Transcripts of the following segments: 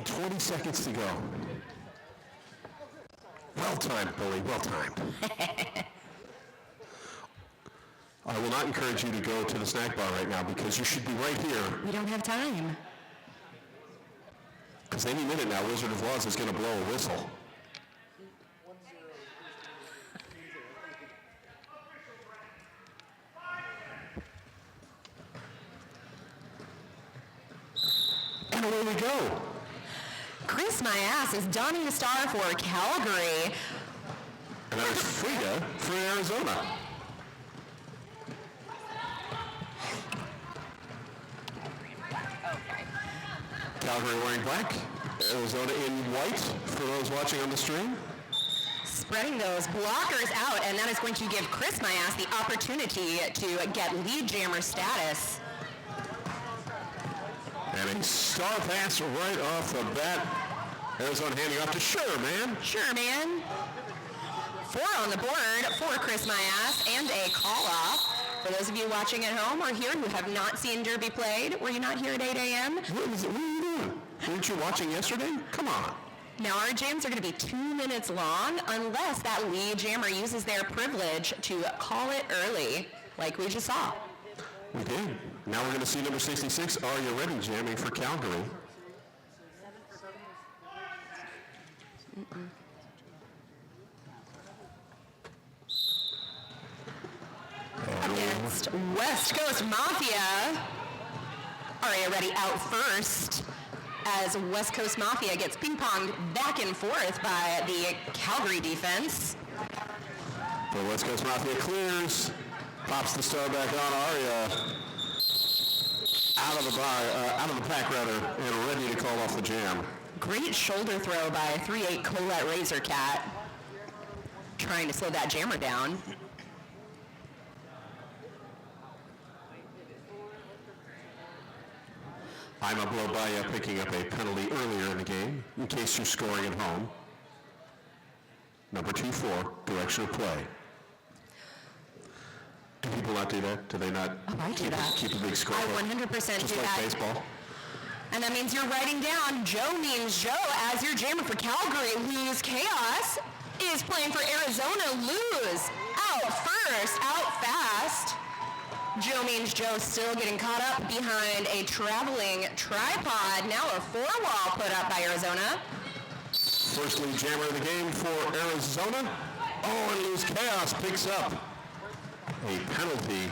And 20 seconds to go. Well timed, Billy, well timed. I will not encourage you to go to the snack bar right now because you should be right here. We don't have time. Because any minute now, Wizard of Oz is going to blow a whistle. And away we go. Chris My Ass is donning the star for Calgary. And that is Frida for Arizona. Calgary wearing black, Arizona in white for those watching on the stream. Spreading those blockers out, and that is going to give Chris My Ass the opportunity to get lead jammer status. And a star pass right off the bat. Arizona handing off to Sure Man. Sure Man. 4 on the board for Chris My Ass and a call off. For those of you watching at home or here who have not seen Derby played, were you not here at 8 a.m.? What are you doing? Weren't you watching yesterday? Come on. Now our jams are going to be 2 minutes long unless that lead jammer uses their privilege to call it early, like we just saw. We did. Now we're going to see number 66, Are You Ready, jamming for Calgary. Against West Coast Mafia. Are You Ready out first as West Coast Mafia gets ping-ponged back and forth by the Calgary defense. The West Coast Mafia clears, pops the star back on. Aria out of the pack rather, and ready to call off the jam. Great shoulder throw by 3-8 Colette Razorcat, trying to slow that jammer down. I'm a blow by picking up a penalty earlier in the game, in case you're scoring at home. Number 2-4, direction of play. Do people not do that? Do they not keep a big score? I 100% Just do like that. baseball? And that means you're writing down Joe Means Joe as your jammer for Calgary. Lose Chaos is playing for Arizona. Lose out first, out fast. Joe Means Joe still getting caught up behind a traveling tripod. Now a 4-wall put up by Arizona. First lead jammer of the game for Arizona. Oh, and Lose Chaos picks up a penalty.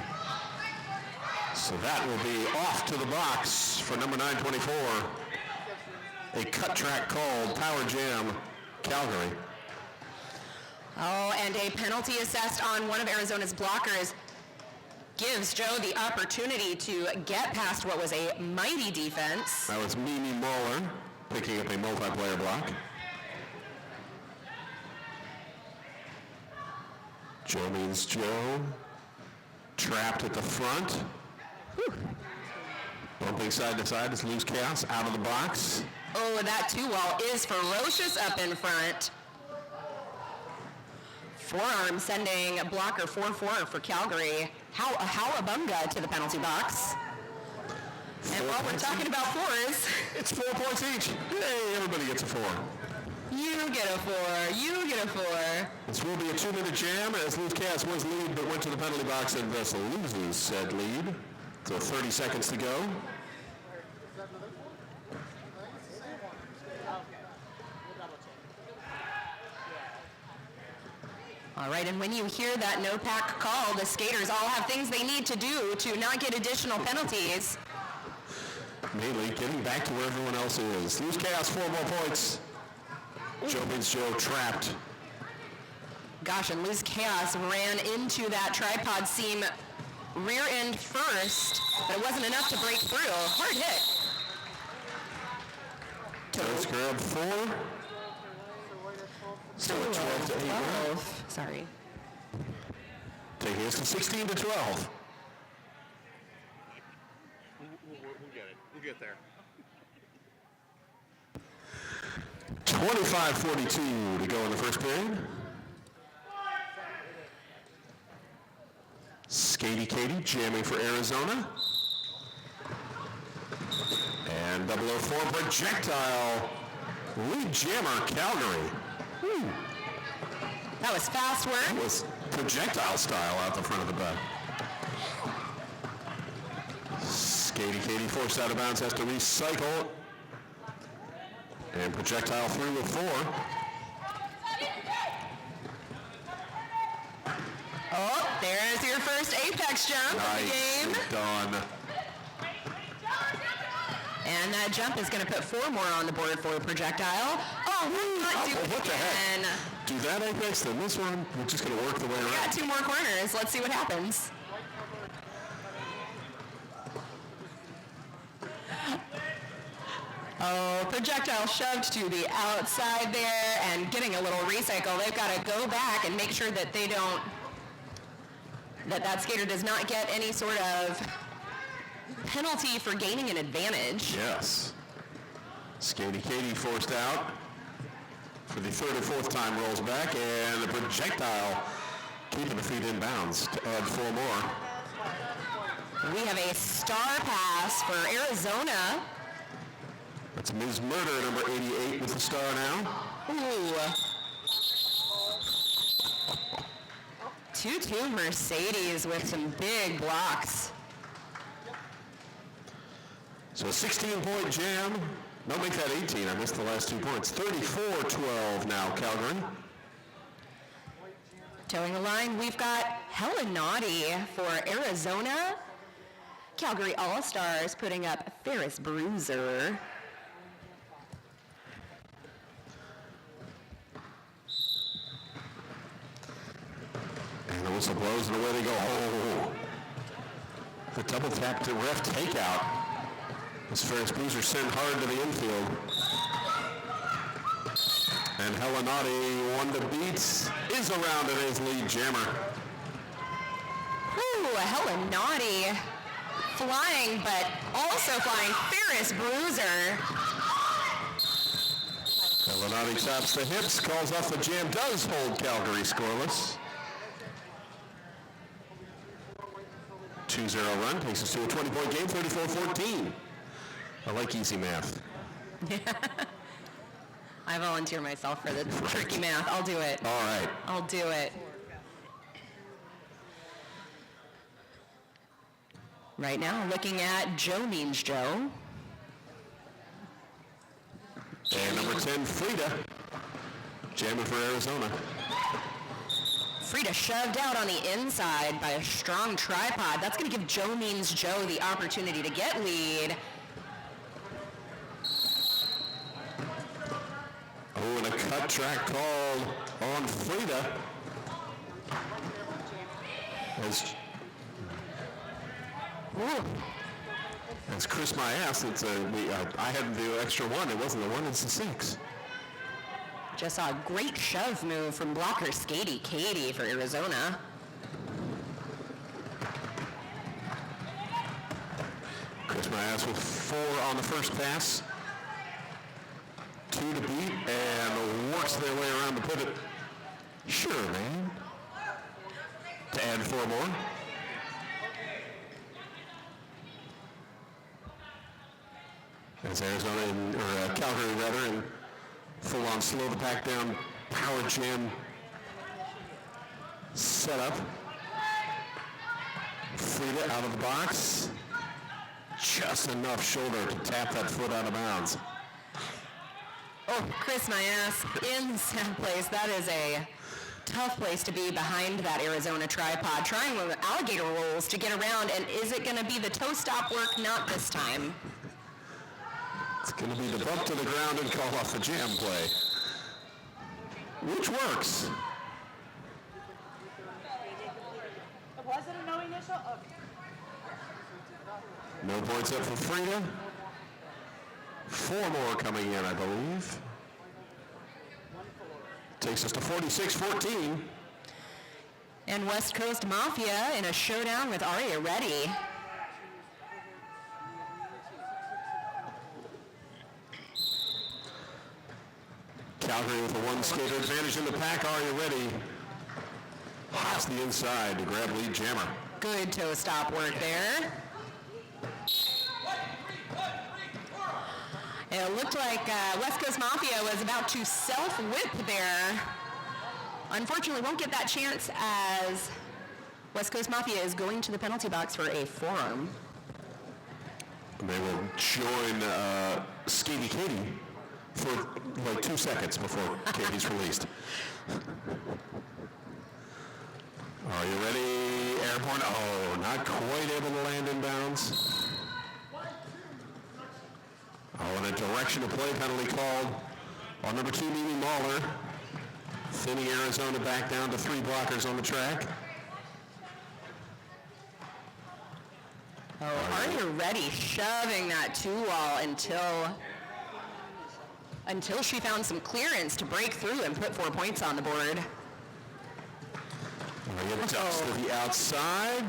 So that will be off to the box for number 924. A cut track called Power Jam, Calgary. Oh, and a penalty assessed on one of Arizona's blockers gives Joe the opportunity to get past what was a mighty defense. That was Mimi Moeller picking up a multiplayer block. Joe Means Joe trapped at the front. Whew. Bumping side to side as Lose Chaos out of the box. Oh, that 2-wall is ferocious up in front. Forearm sending blocker 4-4 for Calgary. Howabunga to the penalty box. And while we're talking about fours, it's 4 points each. Hey, everybody gets a 4. You get a 4. You get a 4. This will be a 2-minute jam as Lose Chaos was lead but went to the penalty box and thus loses said lead. So 30 seconds to go. All right, and when you hear that no pack call, the skaters all have things they need to do to not get additional penalties. Mainly getting back to where everyone else is. Lose Chaos, 4 more points. Joe Means Joe trapped. Gosh, and Lose Chaos ran into that tripod seam rear end first, but it wasn't enough to break through. Hard hit. Let's grab 4. So 12 to 8. 12. Sorry. Taking us to 16 to 12. We'll get it. We'll get there. 25-42 to go in the first period. Skatey Katie jamming for Arizona. And 004 projectile. Lead jammer, Calgary. Whew. That was fast work. That was projectile style out the front of the bat. Katie forced out of bounds, has to recycle. And projectile through with 4. Oh, there's your first apex jump of the game. Done. And that jump is going to put 4 more on the board for a projectile. Oh, not do it what the again. heck? Do that apex, then this one, we're just going to work the way We around. got 2 more corners. Let's see what happens. Oh, projectile shoved to the outside there and getting a little recycle. They've got to go back and make sure that they don't, that skater does not get any sort of penalty for gaining an advantage. Yes. Katie forced out for the 3rd or 4th time, rolls back, and the projectile keeping the feet in bounds to add 4 more. We have a star pass for Arizona. That's Ms. Murder, number 88, with the star now. Ooh. 2-2 Mercedes with some big blocks. So a 16-point jam. Don't make that 18. I missed the last 2 points. 34-12 now, Calgary. Towing the line, we've got Helen Naughty for Arizona. Calgary All-Stars putting up Ferris Bruiser. And the whistle blows and away they go. Oh, the double tap to ref takeout. As Ferris Bruiser sent hard to the infield. And Helenati, one to beat, is around in his lead jammer. Ooh, Helenati flying, but also flying Ferris Bruiser. Helenati taps the hips, calls off the jam, does hold Calgary scoreless. 2-0 run takes us to a 20-point game, 34-14. I like easy math. I volunteer myself for the tricky math. I'll do it. All right. I'll do it. Right now, looking at Joe Means Joe. And number 10, Frida, jamming for Arizona. Frida shoved out on the inside by a strong tripod. That's going to give Joe Means Joe the opportunity to get lead. Oh, and a cut track called on Frida. As Chris May asked, I had the extra 1. It wasn't the 1, it's the 6. Just saw a great shove move from blocker Skatey Katie for Arizona. Chris May asked with 4 on the first pass. 2 to beat, and works their way around to put it. Sure, man. To add 4 more. As Arizona, or Calgary rather, and full-on slow the pack down, power jam setup. Frida out of the box. Just enough shoulder to tap that foot out of bounds. Oh, Chris Mayas in second place. That is a tough place to be behind that Arizona tripod, trying with alligator rolls to get around, and is it going to be the toe stop work? Not this time. It's going to be the bump to the ground and call off the jam play, which works. Was it a no initial? Okay. No points up for Frida. 4 more coming in, I believe. Takes us to 46-14. And West Coast Mafia in a showdown with Aria Reddy. Calgary with a 1 skater advantage in the pack. Aria Reddy hops the inside to grab lead jammer. Good toe stop work there. It looked like West Coast Mafia was about to self-whip there. Unfortunately, won't get that chance as West Coast Mafia is going to the penalty box for a forearm. They will join Skaty Katie for like 2 seconds before Katie's released. Are you ready? Airborne. Oh, not quite able to land in bounds. Oh, and a direction of play penalty called on number 2, Mimi Mahler. Thinning Arizona back down to 3 blockers on the track. Oh, Arya Reddy shoving that 2-wall until she found some clearance to break through and put 4 points on the board. Arya ducks to the outside.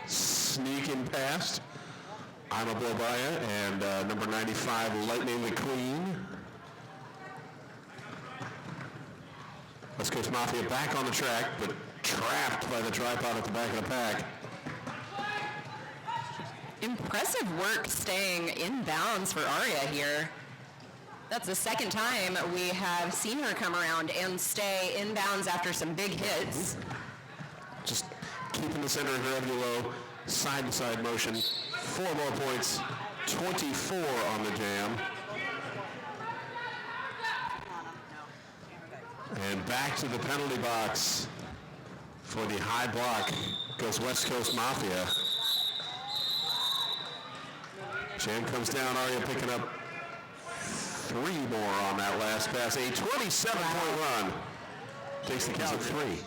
Sneaking past Ima Blobaya and number 95, Lightning McQueen. West Coast Mafia back on the track, but trapped by the tripod at the back of the pack. Impressive work staying in bounds for Arya here. That's the second time we have seen her come around and stay in bounds after some big hits. Just keeping the center of gravity low, side-to-side motion. 4 more points, 24 on the jam. And back to the penalty box for the high block goes West Coast Mafia. Jam comes down, Arya picking up 3 more on that last pass. A 27-point run. Takes the count at 3.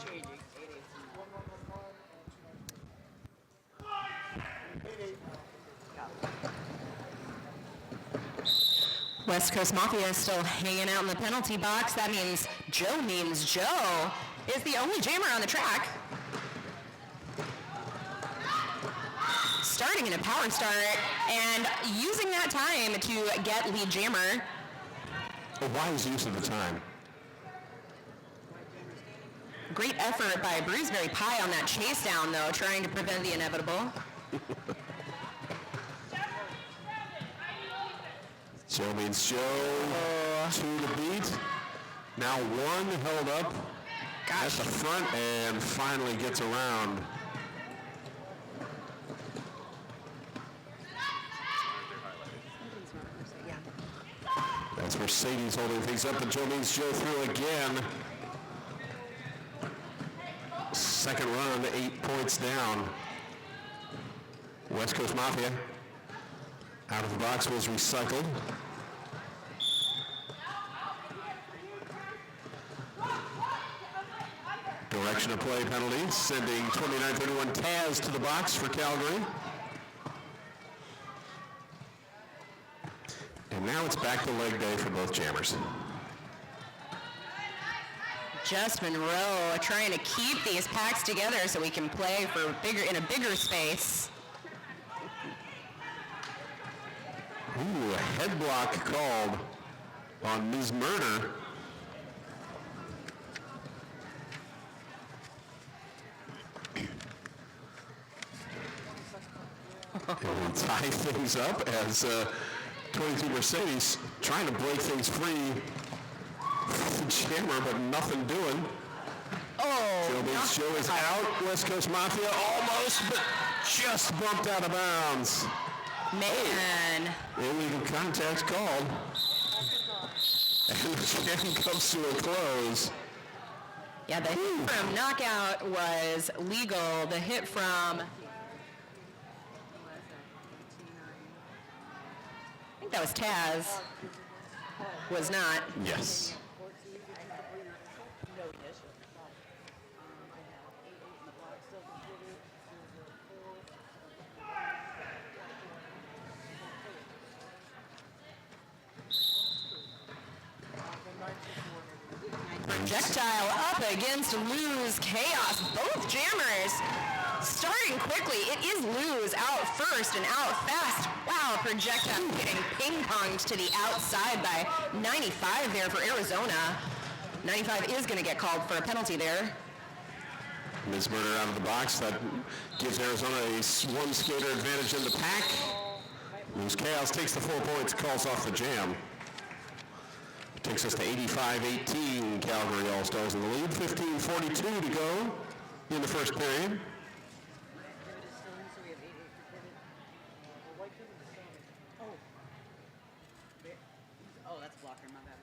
West Coast Mafia is still hanging out in the penalty box. That means Joe is the only jammer on the track. Starting in a power start and using that time to get lead jammer. A wise use of the time. Great effort by Bruceberry Pie on that chase down, though, trying to prevent the inevitable. Joe means Joe to the beat. Now 1 held up at the front and finally gets around. That's Mercedes holding things up, and Joe means Joe through again. Second run, 8 points down. West Coast Mafia out of the box was recycled. Direction of play penalty, sending 29-31 Taz to the box for Calgary. And now it's back to leg day for both jammers. Just Monroe trying to keep these packs together so we can play for in a bigger space. Ooh, a head block called on Ms. Murder. And we'll tie things up as 22 Mercedes trying to break things free. Jammer, but nothing doing. Joe is out. West Coast Mafia almost, but just bumped out of bounds. Man. Illegal contact called. And the jam comes to a close. Yeah, the hit from knockout was legal. The hit from, I think that was Taz, was not. Yes. Projectile up against Lou's Chaos. Both jammers starting quickly. It is Lou's out first and out fast. Wow, projectile getting ping-ponged to the outside by 95 there for Arizona. 95 is going to get called for a penalty there. Ms. Murder out of the box. That gives Arizona a 1 skater advantage in the pack. Loose Chaos takes the 4 points, calls off the jam. Takes us to 85-18. Calgary All-Stars in the lead. 15:42 to go in the first period. Oh, that's blocker, my bad.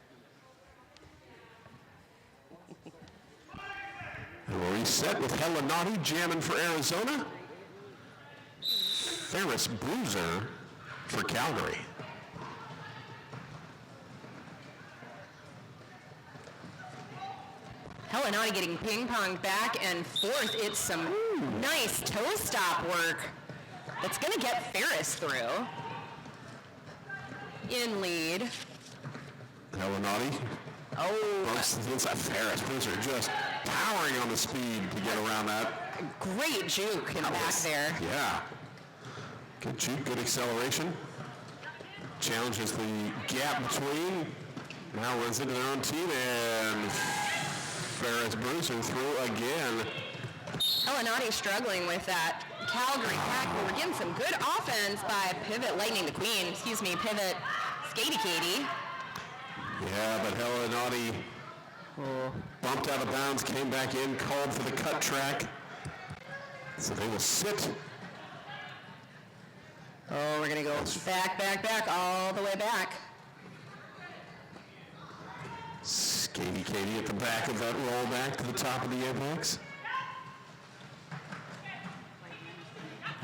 And we'll reset with Helinati jamming for Arizona. Ferris Bruiser for Calgary. Helinati getting ping-ponged back and forth. It's some nice toe stop work that's going to get Ferris through. In lead. Helinati. Oh, Bumps to the inside. Ferris Bruiser just powering on the speed to get around that. great juke in the back there. Yeah. Good juke, good acceleration. Challenges the gap between. Now runs into their own team, and Ferris Bruiser through again. Helinati struggling with that Calgary tackle. We're getting some good offense by Pivot Lightning the Queen. Excuse me, Pivot Skatey Katie. Yeah, but Helinati bumped out of bounds, came back in, called for the cut track. So they will sit. Oh, we're going to go back, all the way back. Skatey Katie at the back of that roll back to the top of the apex.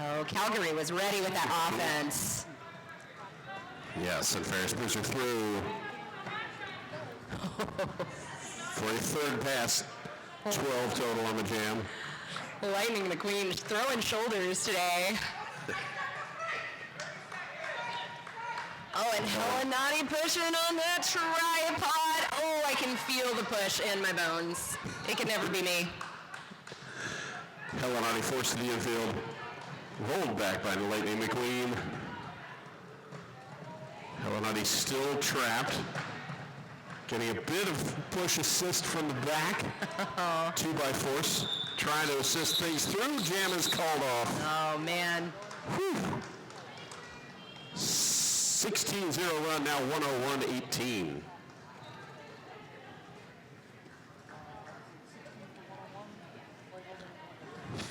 Oh, Calgary was ready with that offense. Yes, and Ferris Bruiser through for a third pass. 12 total on the jam. Lightning the Queen throwing shoulders today. Oh, and Helinati pushing on that tripod. Oh, I can feel the push in my bones. It can never be me. Helinati forced to the infield. Rolled back by the Lightning McQueen. Helinati still trapped. Getting a bit of push assist from the back. 2 by force. Trying to assist things through. Jam is called off. Oh, man. 16-0 run, now 101-18.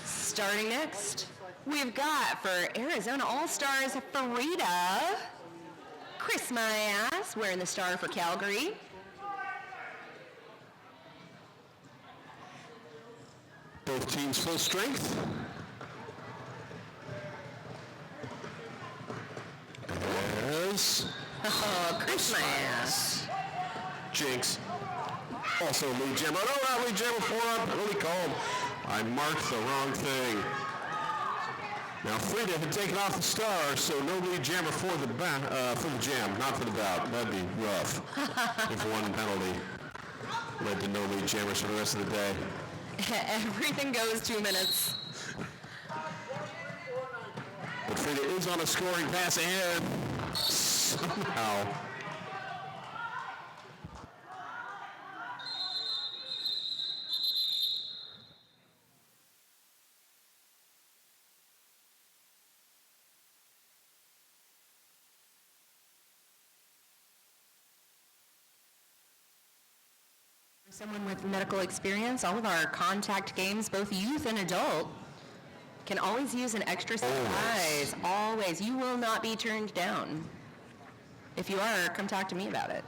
Starting next, we've got for Arizona All-Stars, Farida. Chris Myas wearing the star for Calgary. Both teams full strength. There's Chris Myas. Jinx. Also lead jammer. Oh, not lead jammer, forearm penalty called. I marked the wrong thing. Now Frida had taken off the star, so no lead jammer for the jam, not for the bout. That'd be rough if one penalty led to no lead jammers for the rest of the day. Everything goes 2 minutes. But Frida is on a scoring pass ahead. Somehow. Someone with medical experience, all of our contact games, both youth and adult, can always use an extra set of eyes. Always. You will not be turned down. If you are, come talk to me about it.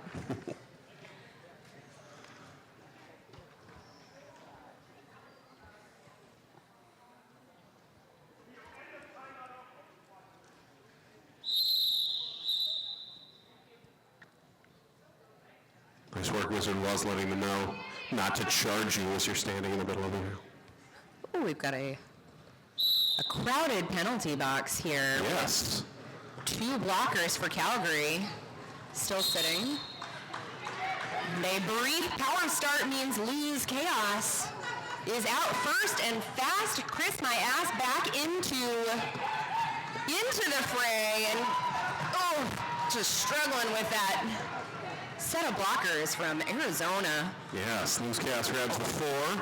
Nice work, Wizard was letting them know not to charge you as you're standing in the middle of the air. Oh, we've got a crowded penalty box here. Yes. 2 blockers for Calgary. Still sitting. A brief power start means lose chaos. Is out first and fast. Chris my ass back into the fray and just struggling with that set of blockers from Arizona. Yes, Loose Chaos grabs the 4.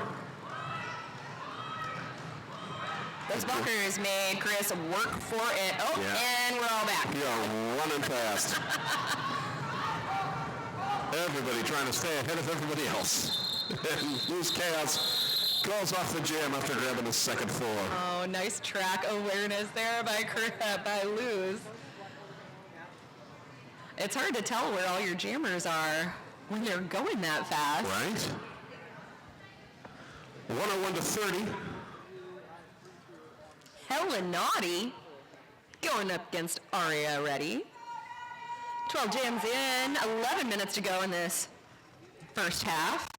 Those blockers made Chris work for it. Oh, Yeah. and we're all back. We are running fast. Everybody trying to stay ahead of everybody else. And Lose Chaos calls off the jam after grabbing the second floor. Oh, nice track awareness there by Luz. It's hard to tell where all your jammers are when they're going that fast. Right? 101 to 30. Hella naughty. Going up against Aria Ready. 12 jams in, 11 minutes to go in this first half.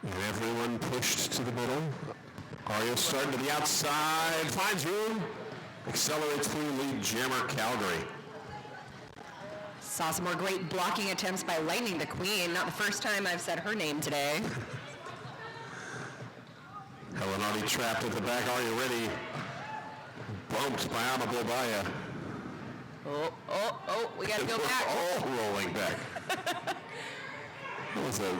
And everyone pushed to the middle. Aria starting to the outside, finds room, accelerates through lead jammer Calgary. Saw some more great blocking attempts by Lightning the Queen. Not the first time I've said her name today. Helenardi trapped at the back. Aria Ready bumped by Amablobaya. Oh, we gotta go back. All rolling back. That was a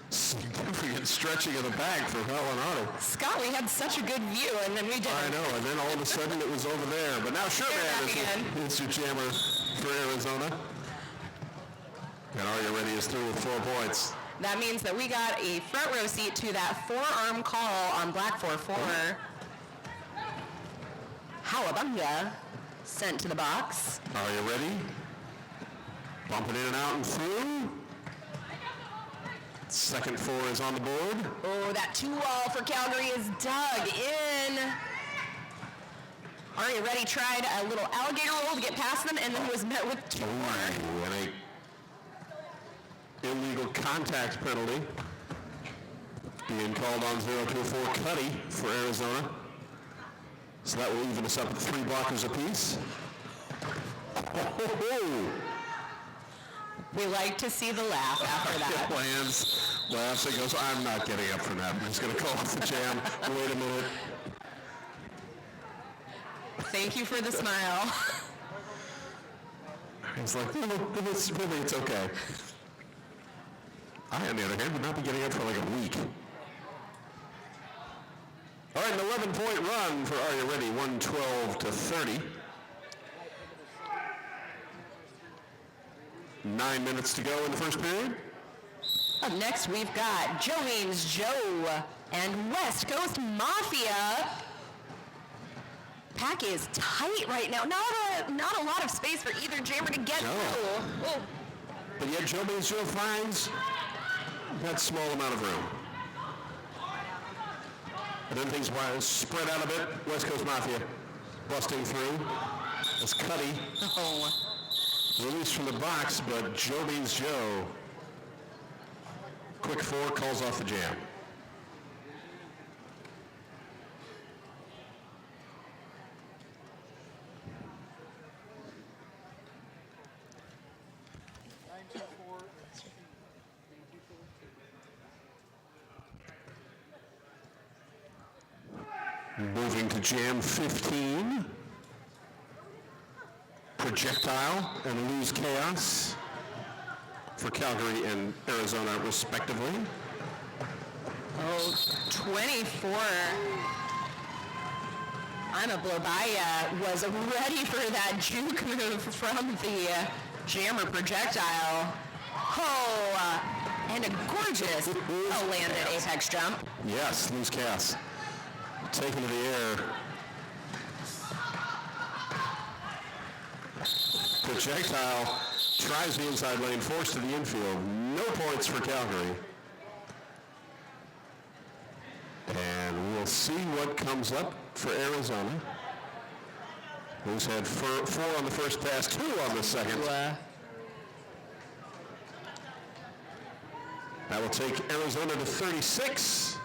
significant stretching of the back for Helenardi. Scott, we had such a good view, and then we didn't. I know, and then all of a sudden it was over there. But now Sherman is your jammer for Arizona. And Aria Ready is through with 4 points. That means that we got a front row seat to that forearm call on Black 4-4. Howabunga sent to the box. Are you ready? Bumping in and out and through. Second 4 is on the board. Oh, that 2-wall for Calgary is dug in. Aria Ready tried a little alligator roll to get past them and then was met with 2 more. And a illegal contact penalty being called on 0-4 Cuddy for Arizona. So that will even us up at 3 blockers apiece. We like to see the laugh after that. Laughs and goes, I'm not getting up from that. I'm just going to call off the jam. Wait a minute. Thank you for the smile. He's like, no, it's okay. I, on the other hand, would not be getting up for like a week. All right, an 11-point run for Are You Ready? 112 to 30. 9 minutes to go in the first period. Up next, we've got Joe Means Joe and West Coast Mafia. Pack is tight right now. Not a lot of space for either jammer to get through. Oh. But yet Joe Means Joe finds that small amount of room. And then things spread out a bit. West Coast Mafia busting through. As Cuddy released from the box, but Joe Means Joe. Quick 4 calls off the jam. Moving to jam 15. Projectile and Lose Chaos for Calgary and Arizona respectively. 24. Amablobaya was ready for that juke move from the jammer projectile. And a gorgeous landed apex jump. Yes, Lose Chaos. Taken to the air. Projectile tries the inside lane, forced to the infield. No points for Calgary. And we'll see what comes up for Arizona. Who's had 4 on the first pass, 2 on the second. That will take Arizona to 36.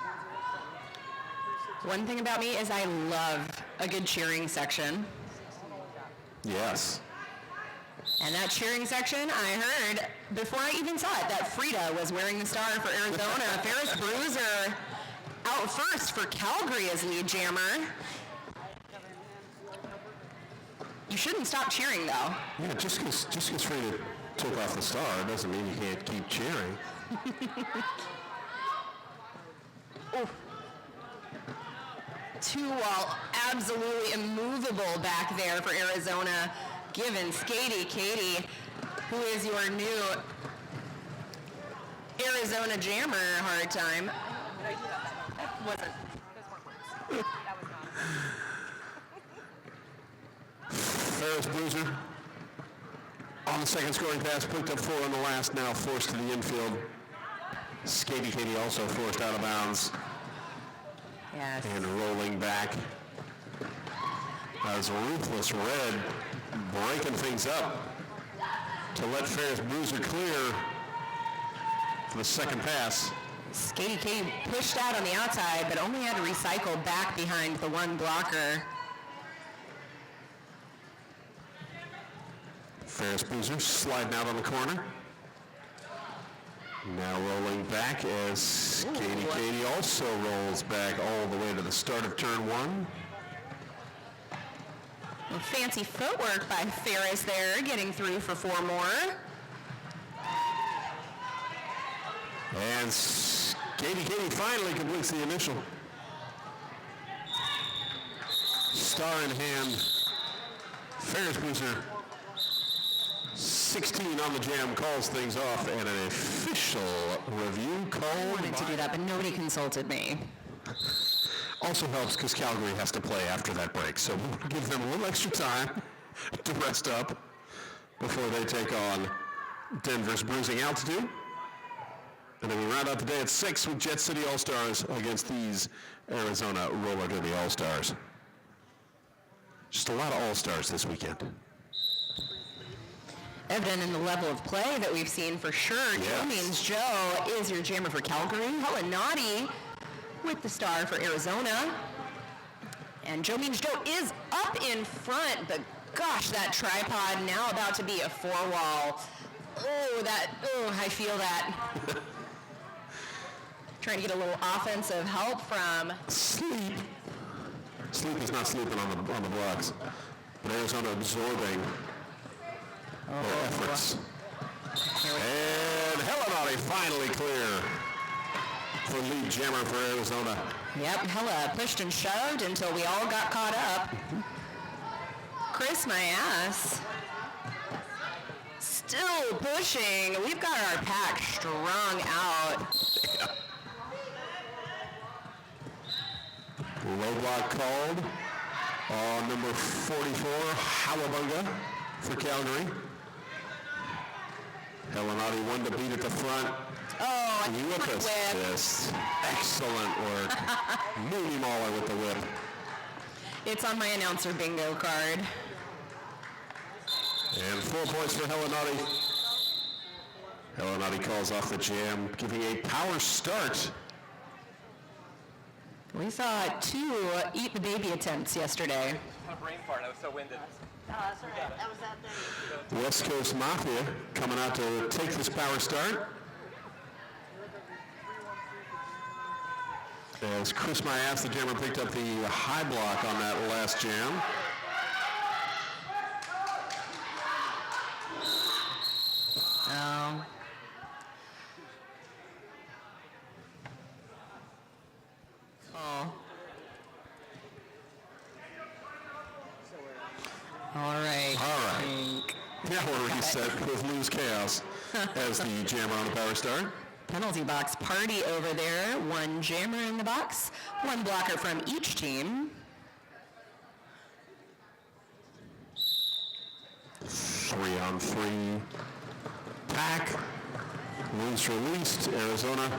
One thing about me is I love a good cheering section. Yes. And that cheering section, I heard, before I even saw it, that Frida was wearing the star for Arizona. Ferris Bruiser out first for Calgary as lead jammer. You shouldn't stop cheering, though. Yeah, just because Frida took off the star doesn't mean you can't keep cheering. Two wall absolutely immovable back there for Arizona, giving Katie, who is your new Arizona jammer, a hard time. That wasn't. Those weren't words. That was not. Ferris Bruiser on the second scoring pass, picked up 4 on the last, now forced to the infield. Katie also forced out of bounds. Yes. And rolling back as Ruthless Red breaking things up to let Ferris Bruiser clear for the second pass. Katie pushed out on the outside, but only had to recycle back behind the one blocker. Ferris Bruiser sliding out on the corner. Now rolling back as Katie also rolls back all the way to the start of turn 1. Fancy footwork by Ferris there, getting through for 4 more. And Katie finally completes the initial. Star in hand. Ferris Bruiser 16 on the jam calls things off, and an official review call. I wanted to do that, but nobody consulted me. Also helps because Calgary has to play after that break, so we'll give them a little extra time to rest up before they take on Denver's Bruising Altitude. And then we round out the day at 6 with Jet City All-Stars against these Arizona Roller Derby All-Stars. Just a lot of All-Stars this weekend. Evident in the level of play that we've seen for sure. Yes. Joe Means Joe is your jammer for Calgary. Helinati with the star for Arizona. And Joe Means Joe is up in front, but gosh, that tripod now about to be a 4-wall. I feel that. Trying to get a little offensive help from Sleep. Sleep is not sleeping on the blocks, but Arizona absorbing their efforts. And Helinati finally clear for lead jammer for Arizona. Yep, Hella pushed and shoved until we all got caught up. Chris, my ass. Still pushing. We've got our pack strung out. Low block called on number 44, Howabunga for Calgary. Helinati one to beat at the front. Oh, Whip assist. Excellent work. Mooney Mauler with the whip. it's on my announcer bingo card. And 4 points for Helinati. Helinati calls off the jam, giving a power start. We saw 2 eat the baby attempts yesterday. A brain fart. I was so winded. That was that day. West Coast Mafia coming out to take this power start. As Chris Myas, the jammer, picked up the high block on that last jam. All right. Now we're reset with Lose Chaos as the jammer on the power start. Penalty box party over there. 1 jammer in the box, 1 blocker from each team. 3-on-3 pack. Loose released. Arizona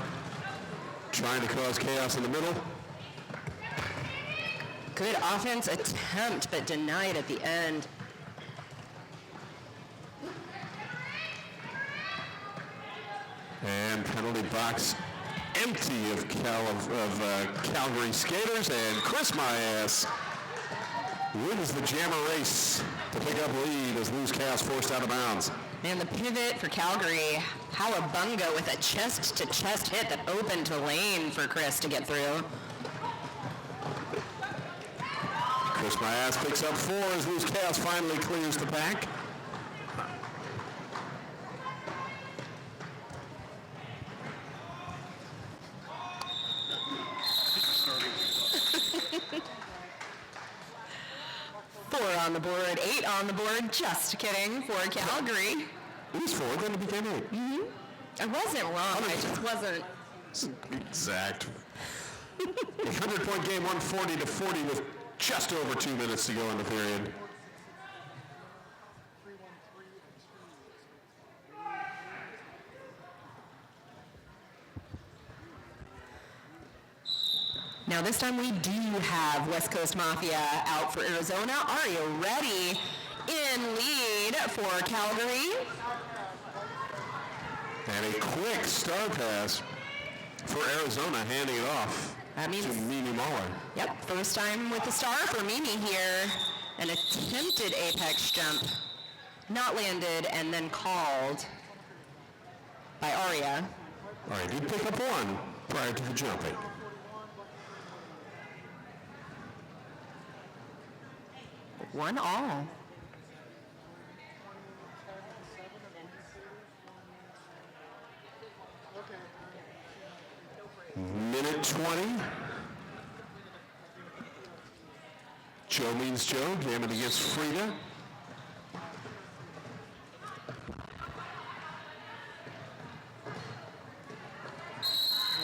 trying to cause chaos in the middle. Good offense attempt, but denied at the end. And penalty box empty of Calgary skaters, and Chris Myas wins the jammer race to pick up lead as Lose Chaos forced out of bounds. And the pivot for Calgary, Howabunga with a chest-to-chest hit that opened the lane for Chris to get through. Chris Myas picks up 4 as Lose Chaos finally clears the pack. 4 on the board, 8 on the board. Just kidding for Calgary. It was 4, then it became 8. I wasn't wrong. I just wasn't. Exact. A 100-point game, 140-40 with just over 2 minutes to go in the period. Now this time we do have West Coast Mafia out for Arizona. Aria ready in lead for Calgary. And a quick star pass for Arizona, handing it off That means, to Mimi Mahler. Yep, first time with the star for Mimi here. An attempted apex jump, not landed, and then called by Aria. Aria did pick up 1 prior to the jumping. 1 all. Minute 20. Joe means Joe, jamming against Frida.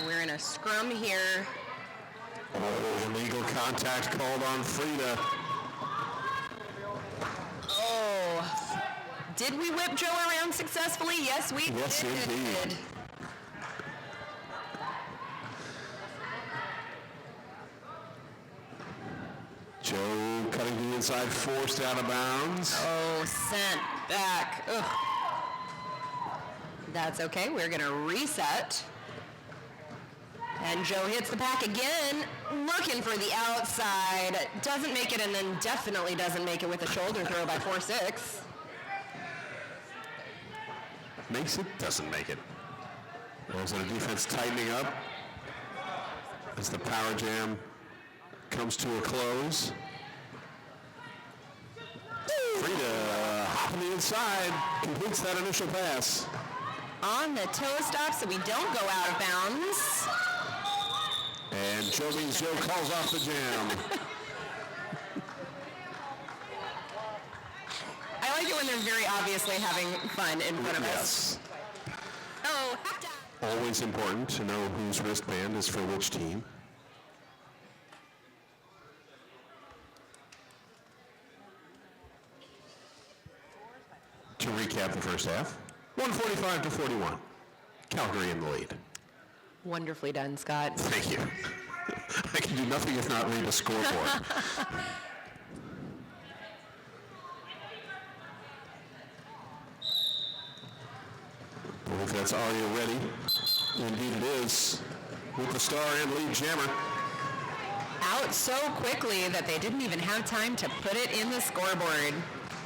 We're in a scrum here. Oh, illegal contact called on Frida. Oh, did we whip Joe around successfully? Yes, we did. Yes, indeed. Joe cutting to the inside, forced out of bounds. Oh, sent back. Ugh. That's okay. We're going to reset. And Joe hits the pack again, looking for the outside. Doesn't make it, and then definitely doesn't make it with a shoulder throw by 4-6. Makes it, doesn't make it. Arizona defense tightening up as the power jam comes to a close. Frida hopping the inside, completes that initial pass. On the toe stop so we don't go out of bounds. And Joe means Joe calls off the jam. I like it when they're very obviously having fun in front of us. Yes. Oh, halftime. Always important to know whose wristband is for which team. To recap the first half, 145-41. Calgary in the lead. Wonderfully done, Scott. Thank you. I can do nothing if not read a scoreboard. I believe that's Aria ready. Indeed it is. With the star and lead jammer. Out so quickly that they didn't even have time to put it in the scoreboard.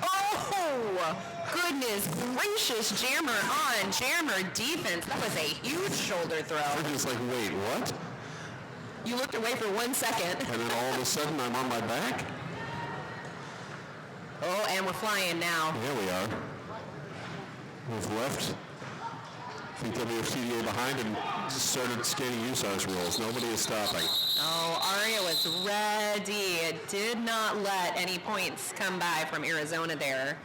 Oh, goodness gracious, jammer on jammer defense. That was a huge shoulder throw. I'm just like, wait, what? You looked away for 1 second. And then all of a sudden I'm on my back? Oh, and we're flying now. There we are. We've left. I think WFTDA behind and just started skating USAR's rules. Nobody is stopping. Oh, Aria was ready. It did not let any points come by from Arizona there.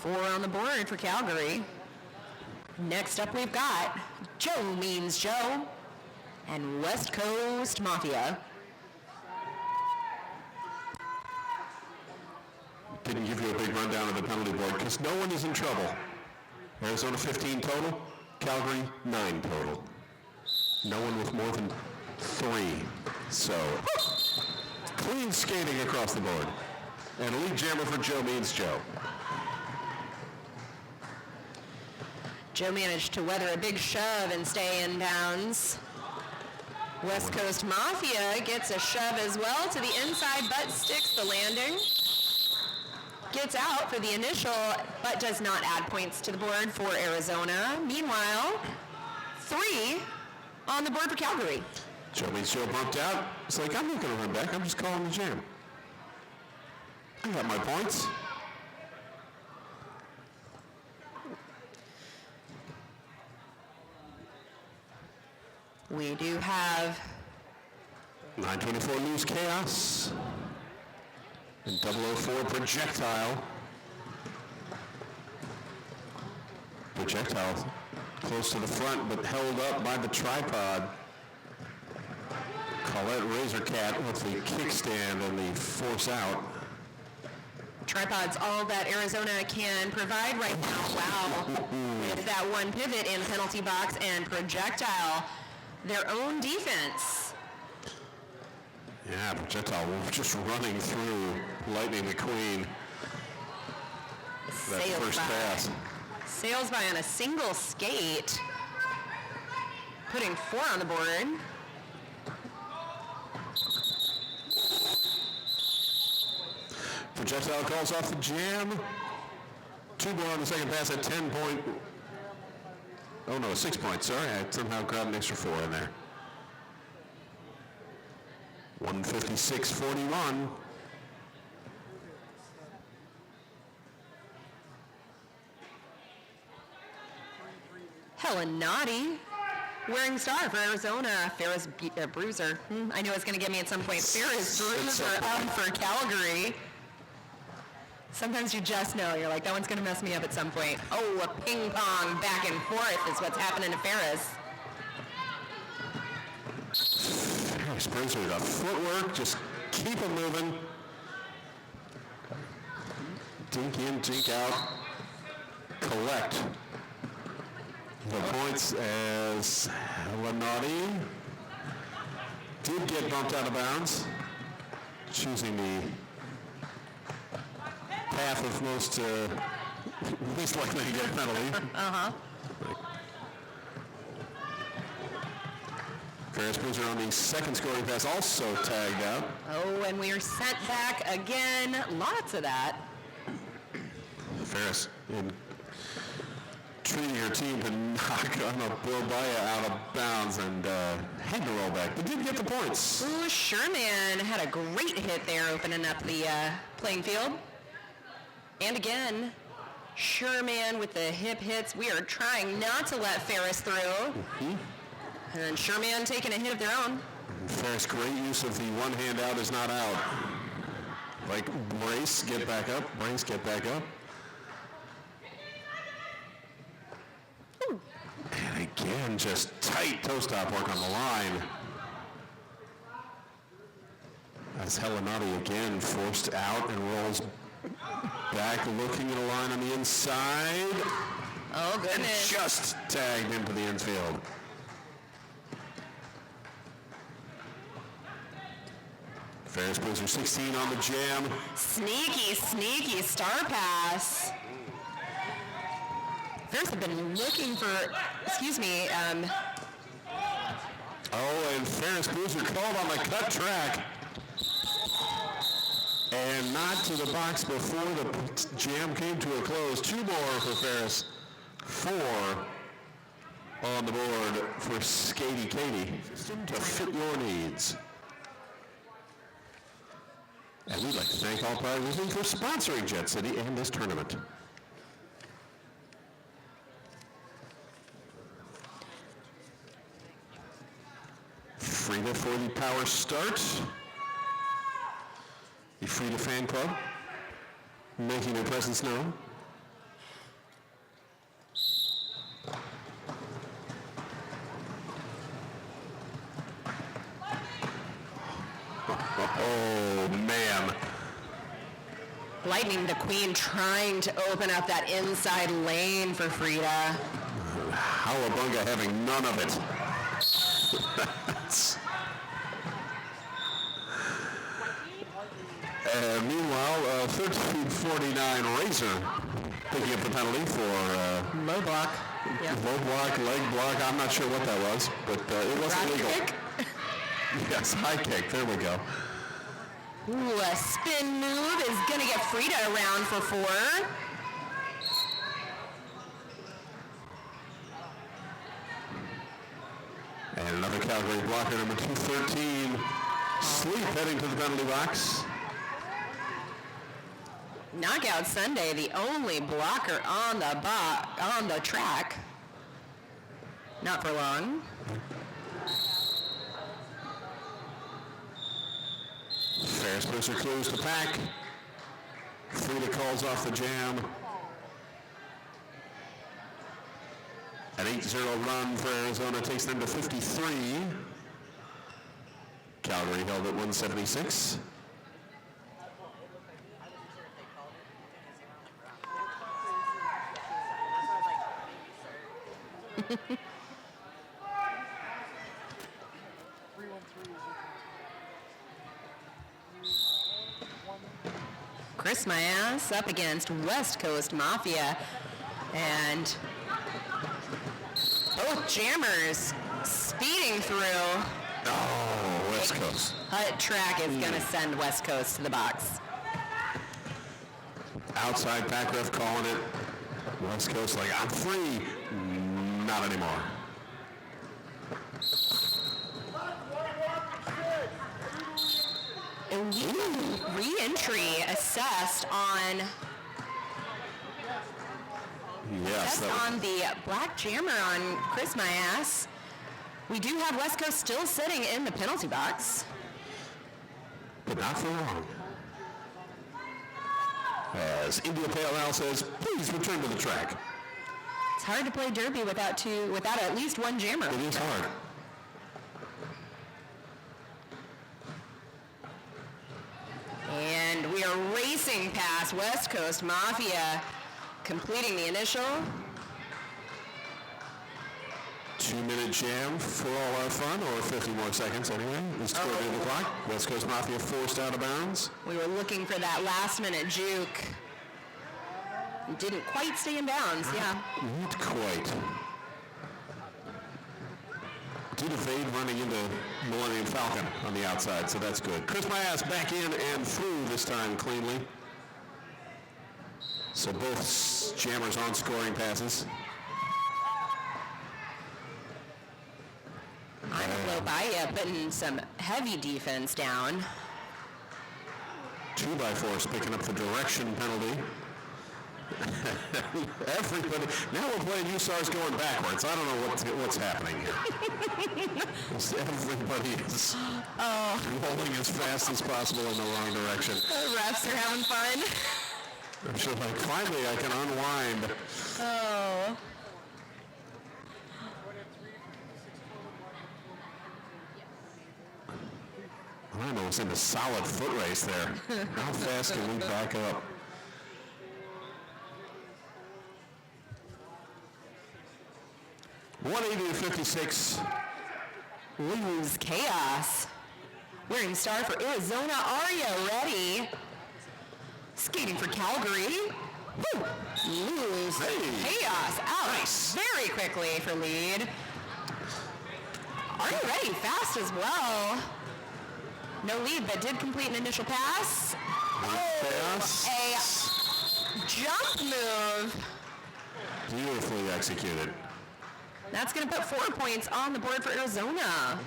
4 on the board for Calgary. Next up we've got Joe Means Joe and West Coast Mafia. Didn't give you a big rundown of the penalty board because no one is in trouble. Arizona 15 total, Calgary 9 total. No one with more than 3. So, clean skating across the board. And a lead jammer for Joe Means Joe. Joe managed to weather a big shove and stay in bounds. West Coast Mafia gets a shove as well to the inside, but sticks the landing. Gets out for the initial, but does not add points to the board for Arizona. Meanwhile, 3 on the board for Calgary. Joe Means Joe bumped out. It's like, I'm not going to run back. I'm just calling the jam. I got my points. We do have 9:24 News Chaos. And 004 projectile. Projectile close to the front, but held up by the tripod. Colette Razorcat with the kickstand and the force out. Tripod's all that Arizona can provide right now. Wow. With that one pivot in penalty box and projectile, their own defense. Yeah, projectile just running through Lightning McQueen. That Sails first by. pass. Sails by on a single skate. Putting 4 on the board. Projectile calls off the jam. 2 more on the second pass at 10 point. Oh no, 6 points, sorry. I somehow grabbed an extra 4 in there. 156-41. Helen Naughty, wearing star for Arizona. Ferris Bruiser. I knew it was going to get me at some point. Ferris Bruiser for Calgary. Sometimes you just know. You're like, that one's going to mess me up at some point. Oh, a ping pong back and forth is what's happening to Ferris. Ferris Bruiser, the footwork, just keep it moving. Dink in, dink out. Collect the points as Lenardi did get bumped out of bounds, choosing the path of most least likely to get a penalty. Ferris Bruiser on the second scoring pass also tagged out. Oh, and we are sent back again. Lots of that. Ferris in treating her team to knock Bobaya out of bounds and had to roll back, but did get the points. Ooh, Sherman had a great hit there opening up the playing field. And again, Sherman with the hip hits. We are trying not to let Ferris through. And Sherman taking a hit of their own. Ferris, great use of the one hand out is not out. Like, brace, get back up. Brace, get back up. And again, just tight toe stop work on the line. As Helenati again forced out and rolls back, looking at a line on the inside. Oh, goodness. And just tagged into the infield. Ferris Bruiser 16 on the jam. Sneaky, sneaky star pass. Ferris have been looking for, Oh, and Ferris Bruiser called on the cut track. And not to the box before the jam came to a close. 2 more for Ferris. 4 on the board for Skatey Katie to fit your needs. And we'd like to thank all parties for sponsoring Jet City and this tournament. Frida for the power start. The Frida fan club making their presence known. Oh, man. Lightning McQueen trying to open up that inside lane for Frida. Howabunga having none of it. Meanwhile, 13-49 Razor picking up the penalty for low block. Yep. Low block, leg block. I'm not sure what that was, but it wasn't legal. Kick? Yes, high kick. There we go. Ooh, a spin move is going to get Frida around for 4. And another Calgary blocker, number 213. Sleep heading to the penalty box. Knockout Sunday, the only blocker on the track. Not for long. Ferris Bruiser clears the pack. Lita calls off the jam. An 8-0 run for Arizona takes them to 53. Calgary held at 176. Chris Mayas up against West Coast Mafia, and both jammers speeding through. Oh, West Coast. Hut track is going to send West Coast to the box. Outside pack ref calling it. West Coast like, I'm free. Not anymore. Re-entry assessed on the black jammer on Chris Mayas. We do have West Coast still sitting in the penalty box. But not for long. As India Pale Ale says, please return to the track. It's hard to play derby without at least one jammer. It is hard. And we are racing past West Coast Mafia, completing the initial. 2-minute jam for all our fun, or 50 more seconds anyway. It's toward the end of the clock. West Coast Mafia forced out of bounds. We were looking for that last-minute juke. Didn't quite stay in bounds, yeah. Not quite. Did evade running into Millennium Falcon on the outside, so that's good. Chris Mayas back in and through this time cleanly. So both jammers on scoring passes. Imo Baya putting some heavy defense down. 2x4s picking up the direction penalty. Everybody, now we're playing USAR's going backwards. I don't know what's happening here. Everybody is rolling as fast as possible in the wrong direction. The refs are having fun. I'm sure, like, finally I can unwind. Oh. I don't know, it's in a solid foot race there. How fast can we back up? .180 to 56. Lose chaos. Wearing star for Arizona, Aria ready. Skating for Calgary. Woo. Lose chaos out very quickly for lead. Aria ready fast as well. No lead, but did complete an initial pass. A jump move. Beautifully executed. That's going to put 4 points on the board for Arizona.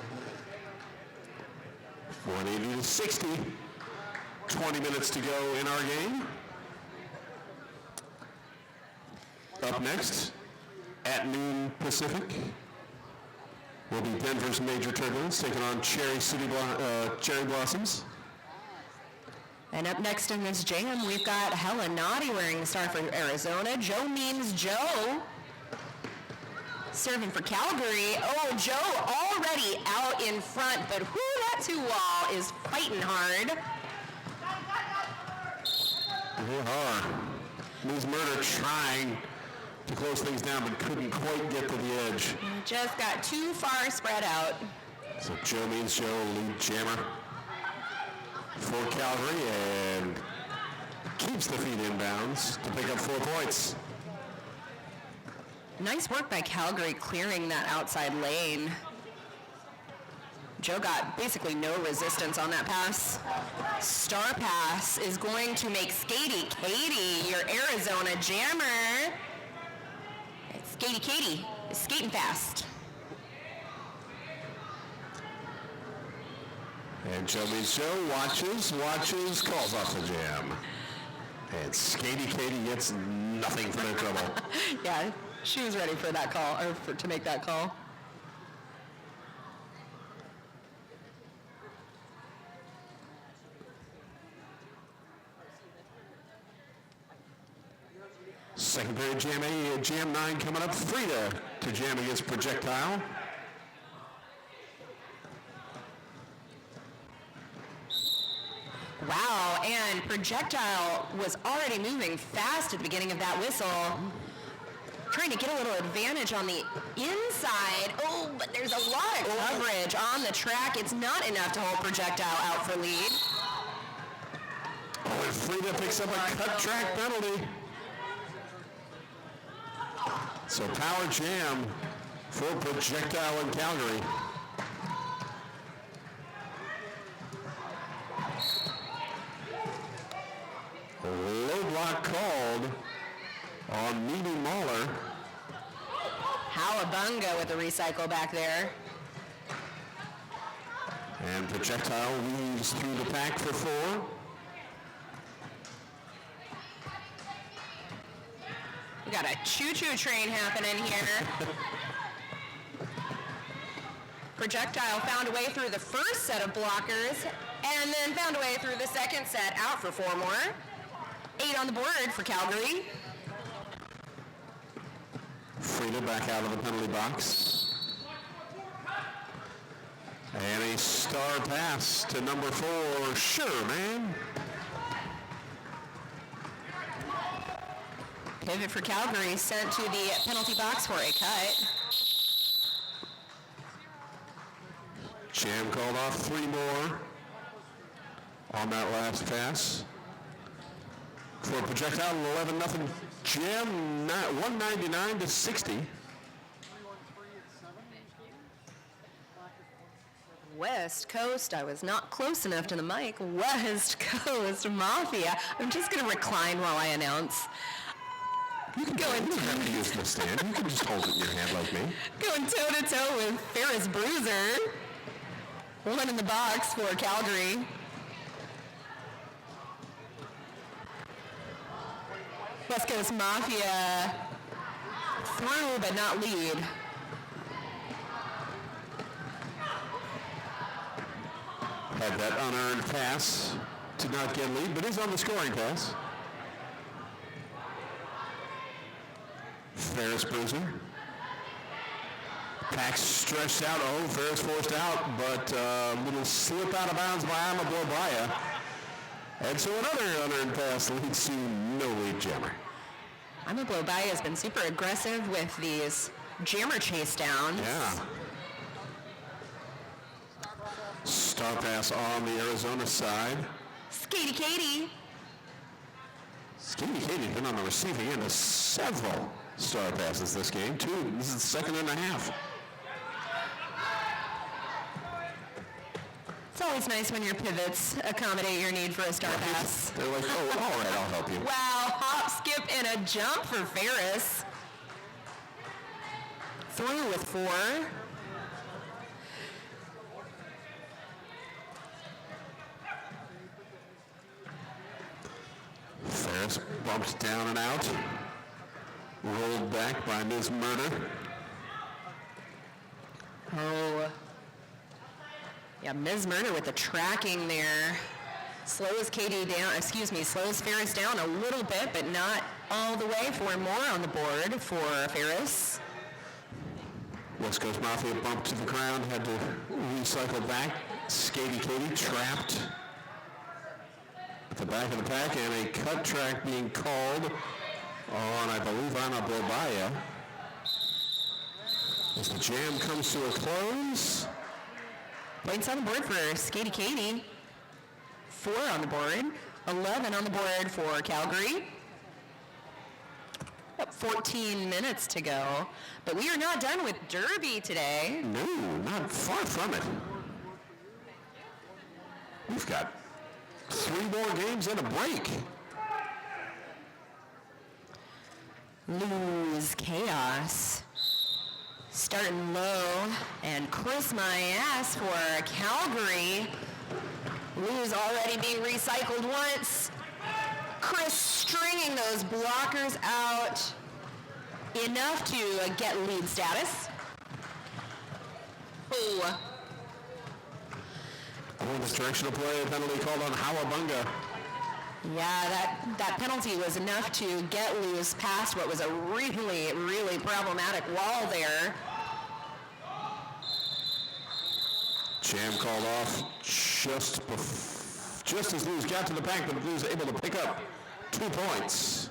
180 to 60. 20 minutes to go in our game. Up next, at noon Pacific, will be Denver's Major Turbulence taking on Cherry Blossoms. And up next in this jam, we've got Helen Naughty wearing the star for Arizona. Joe Means Joe serving for Calgary. Oh, Joe already out in front, but that 2-wall is fighting hard. Ms. Murder trying to close things down, but couldn't quite get to the edge. Just got too far spread out. So Joe Means Joe, lead jammer for Calgary, and keeps the feet in bounds to pick up 4 points. Nice work by Calgary clearing that outside lane. Joe got basically no resistance on that pass. Star pass is going to make Skatey Katie your Arizona jammer. Skatey Katie is skating fast. And Joe Means Joe watches, calls off the jam. And Skatey Katie gets nothing for their trouble. Yeah, she was ready for that call, or to make that call. Second period Jam 8, Jam 9 coming up. Frida to jam against Projectile. Wow, and Projectile was already moving fast at the beginning of that whistle. Trying to get a little advantage on the inside. Oh, but there's a lot of coverage on the track. It's not enough to hold Projectile out for lead. Oh, and Frida picks up a cut track penalty. So power jam for Projectile in Calgary. Low block called on Meany Mahler. Howabunga with the recycle back there. And Projectile weaves through the pack for 4. We got a choo-choo train happening here. Projectile found a way through the first set of blockers and then found a way through the second set, out for 4 more. 8 on the board for Calgary. Frida back out of the penalty box. And a star pass to number 4, Sure, man. Pivot for Calgary, sent to the penalty box for a cut. Jam called off 3 more on that last pass. For Projectile, 11-0 Jam, 199 to 60. West Coast, I was not close enough to the mic. West Coast Mafia. I'm just going to recline while I announce. You don't have to use the stand. You can just hold it in your hand like me. Going toe-to-toe with Ferris Bruiser. 1 in the box for Calgary. West Coast Mafia through but not lead. Had that unearned pass. Did not get lead, but is on the scoring pass. Ferris Bruiser. Pack stretched out. Oh, Ferris forced out, but a little slip out of bounds by Amablobaya. And so another unearned pass leads to no lead jammer. Amablobaya has been super aggressive with these jammer chase downs. Yeah. Star pass on the Arizona side. Skatey Katie. Skatey Katie's been on the receiving end of several star passes this game, too. This is the second and a half. It's always nice when your pivots accommodate your need for a star pass. They're like, oh, all right, I'll help you. Wow, hop, skip, and a jump for Ferris. Through with 4. Ferris bumped down and out. Rolled back by Ms. Murder. Oh. Yeah, Ms. Murder with the tracking there. Slows Ferris down a little bit, but not all the way. 4 more on the board for Ferris. West Coast Mafia bumped to the ground, had to recycle back. Skatey Katie trapped at the back of the pack, and a cut track being called on, I believe, Amablobaya. As the jam comes to a close. Points on the board for Skatey Katie. 4 on the board. 11 on the board for Calgary. 14 minutes to go. But we are not done with Derby today. No, not far from it. We've got 3 more games and a break. Lose Chaos. Starting low, and Chris my ass for Calgary. Lose already being recycled once. Chris stringing those blockers out enough to get lead status. Oh. This directional play penalty called on Howabunga. Yeah, that penalty was enough to get Luz past what was a really, really problematic wall there. Jam called off just as Luz got to the bank, but Luz able to pick up 2 points.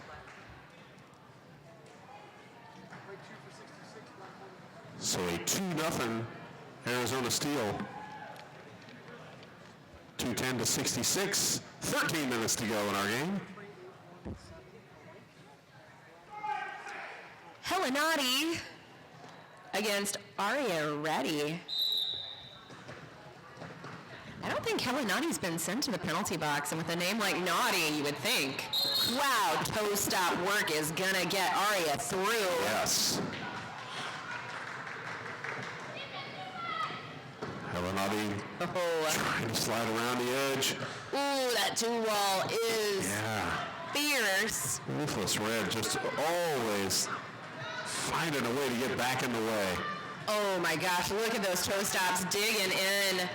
So a 2-0 Arizona steal. 2:10 to 66. 13 minutes to go in our game. Helenati against Aria Reddy. I don't think Helenati's been sent to the penalty box, and with a name like Naughty, you would think, wow, toe stop work is gonna get Aria through. Yes. Helenati trying to slide around the edge. Ooh, that 2-wall is fierce. Ruthless Red just always finding a way to get back in the way. Oh my gosh, look at those toe stops digging in.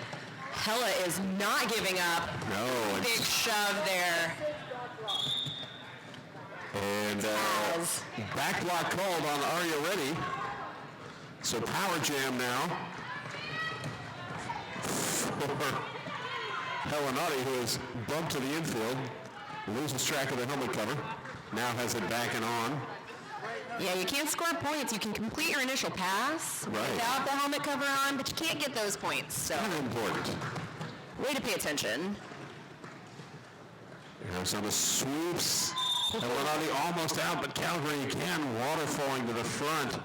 Hella is not giving up. No. Big shove there. And back block called on Aria Reddy. So power jam now for Helenati, who is bumped to the infield, loses track of the helmet cover, now has it back and on. Yeah, you can't score points. You can complete your initial pass without the helmet cover on, but you can't get those points. So kind of important. Way to pay attention. Arizona swoops. Helenati almost out, but Calgary again water falling to the front.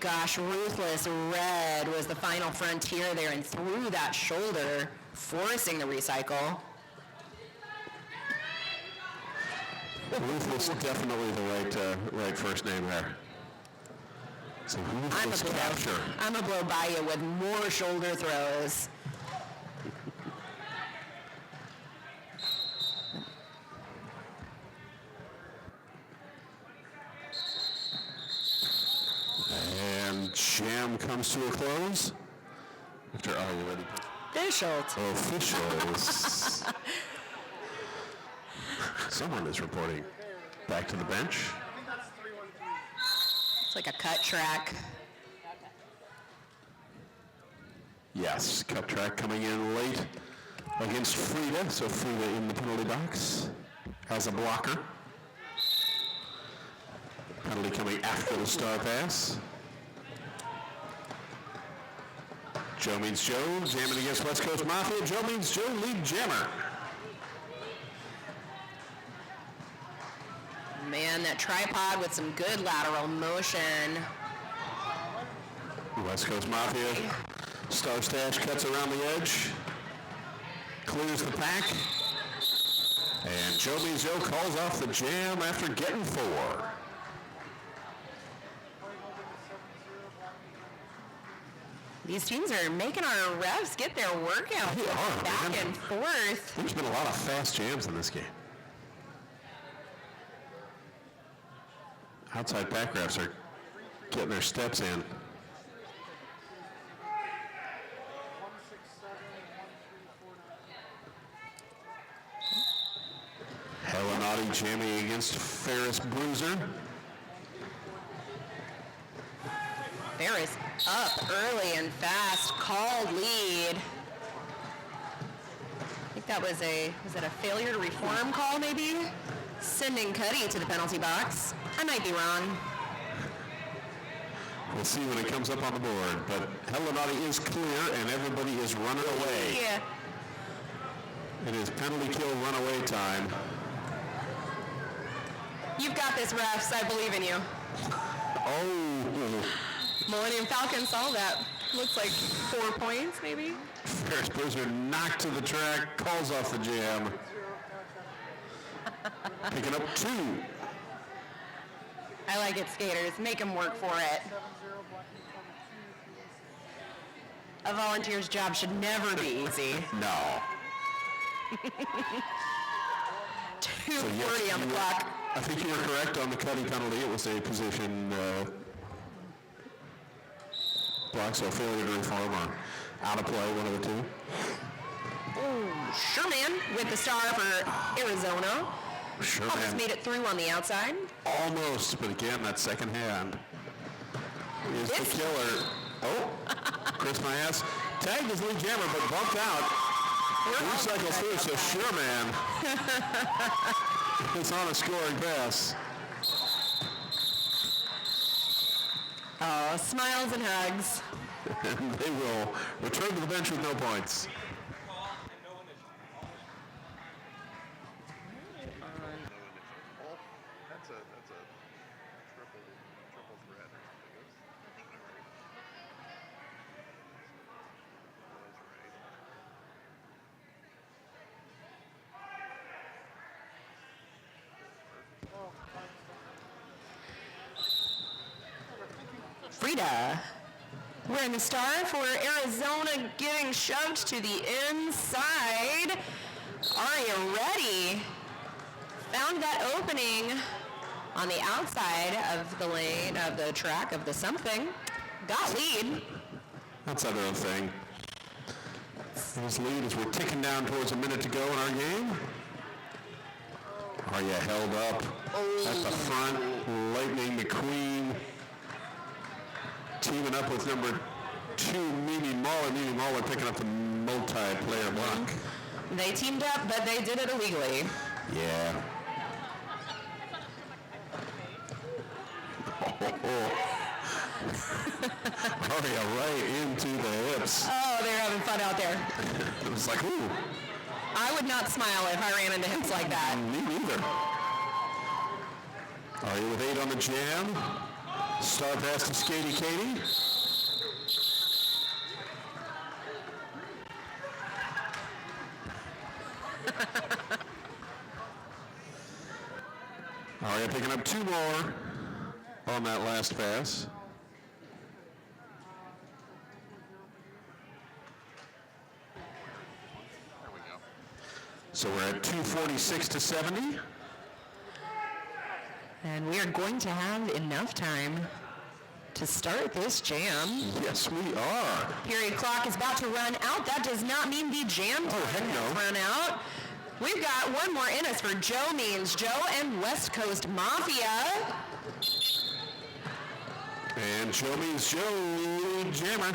Gosh, Ruthless Red was the final frontier there and threw that shoulder, forcing the recycle. Ruthless, definitely the right first name there. So Ruthless capture. I'm a blow by you with more shoulder throws. And jam comes to a close. After, are you ready? Officials. Someone is reporting back to the bench. It's like a cut track. Yes, cut track coming in late against Frida. So Frida in the penalty box as a blocker. Penalty coming after the star pass. Joe Means Joe jamming against West Coast Mafia. Joe Means Joe, lead jammer. Man, that tripod with some good lateral motion. West Coast Mafia. Star Stash cuts around the edge. Clears the pack. And Joe Means Joe calls off the jam after getting 4. These teams are making our refs get their workout back and forth. There's been a lot of fast jams in this game. Outside back refs are getting their steps in. Helenati jamming against Ferris Bruiser. Ferris up early and fast, called lead. I think that was it a failure to reform call maybe? Sending Cuddy to the penalty box. I might be wrong. We'll see when it comes up on the board, but Helenati is clear and everybody is running away. Yeah. It is penalty kill runaway time. You've got this, refs. I believe in you. Oh. Millennium Falcon saw that. Looks like 4 points, maybe. Ferris Bruiser knocked to the track, calls off the jam. Picking up 2. I like it, skaters. Make them work for it. A volunteer's job should never be easy. No. 2:40 on the clock. I think you were correct on the Cuddy penalty. It was a position block, so failure to reform or out of play, one of the two. Sherman with the star for Arizona. Sure, Almost man. made it through on the outside. Almost, but again, that second hand is the This- killer. Oh, Chris Maas tagged his lead jammer, but bumped out. Three cycles through, so Sherman is on a scoring pass. Oh, smiles and hugs. And they will return to the bench with no points. Oh, that's a triple threat. Frida wearing the star for Arizona, getting shoved to the inside. Are you ready? Found that opening on the outside of the lane, of the track, of the something. Got lead. That's that other thing. His lead as we're ticking down towards a minute to go in our game. Are you held up at the front? Lightning McQueen teaming up with number 2, Mimi Mahler. Mimi Mahler picking up the multiplayer block. They teamed up, but they did it illegally. Yeah. Aria right into the hips. Oh, they're having fun out there. It was like, ooh, I would not smile if I ran into hips like that. me neither. Aria with 8 on the jam. Star pass to Skatey Katie. Aria picking up 2 more on that last pass. There we go. So we're at 246 to 70. And we are going to have enough time to start this jam. Yes, we are. Period clock is about to run out. That does not mean the jam time heck no. has run out. We've got one more in us for Joe Means Joe and West Coast Mafia. And Joe Means Joe, lead jammer.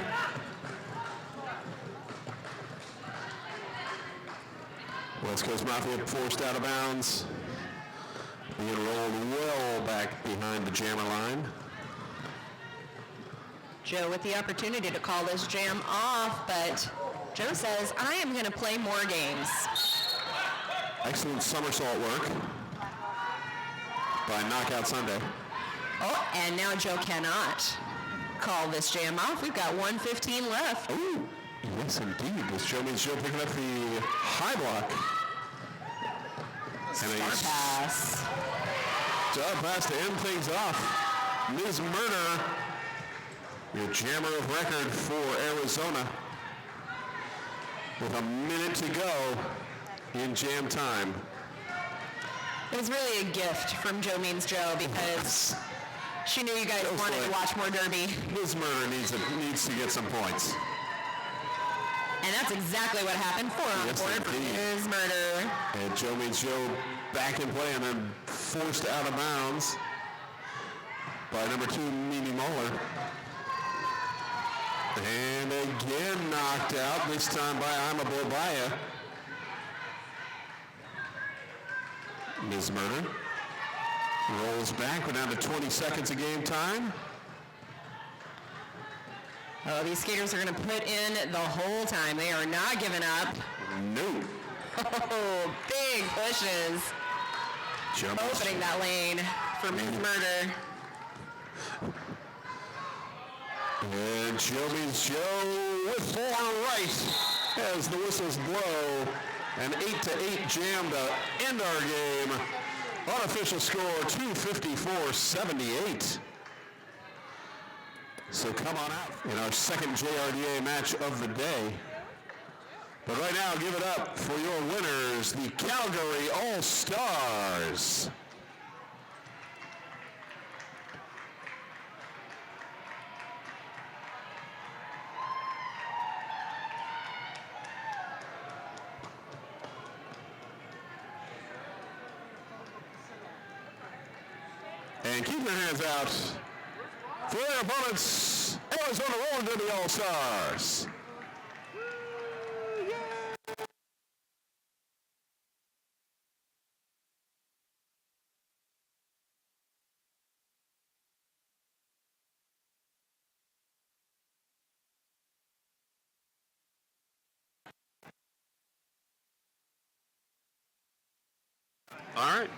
West Coast Mafia forced out of bounds. Being rolled well back behind the jammer line. Joe with the opportunity to call this jam off, but Joe says, I am going to play more games. Excellent somersault work by Knockout Sunday. Oh, and now Joe cannot call this jam off. We've got 1:15 left. Ooh, yes indeed. This Joe Means Joe picking up the high block. And Star pass. Star pass to end things off. Ms. Murder, your jammer of record for Arizona. With a minute to go in jam time. It was really a gift from Joe Means Joe because she knew you guys wanted to watch more Derby. Ms. Murder needs to get some points. And that's exactly what happened. 4 on Yes, the board for indeed. Ms. Murder. And Joe Means Joe back in play and then forced out of bounds by number 2, Mimi Mahler. And again knocked out, this time by Ima Bobaya. Ms. Murder rolls back. We're down to 20 seconds of game time. Oh, these skaters are going to put in the whole time. They are not giving up. No. Oh, big pushes. Jump. Opening that lane for Ms. Murder. And Joe Means Joe with 4 right as the whistles blow. An 8-8 jam to end our game. Unofficial score 254-78. So come on out in our second JRDA match of the day. But right now, give it up for your winners, the Calgary All-Stars. And keep their hands out for their opponents, Arizona rolling to the All-Stars. All right.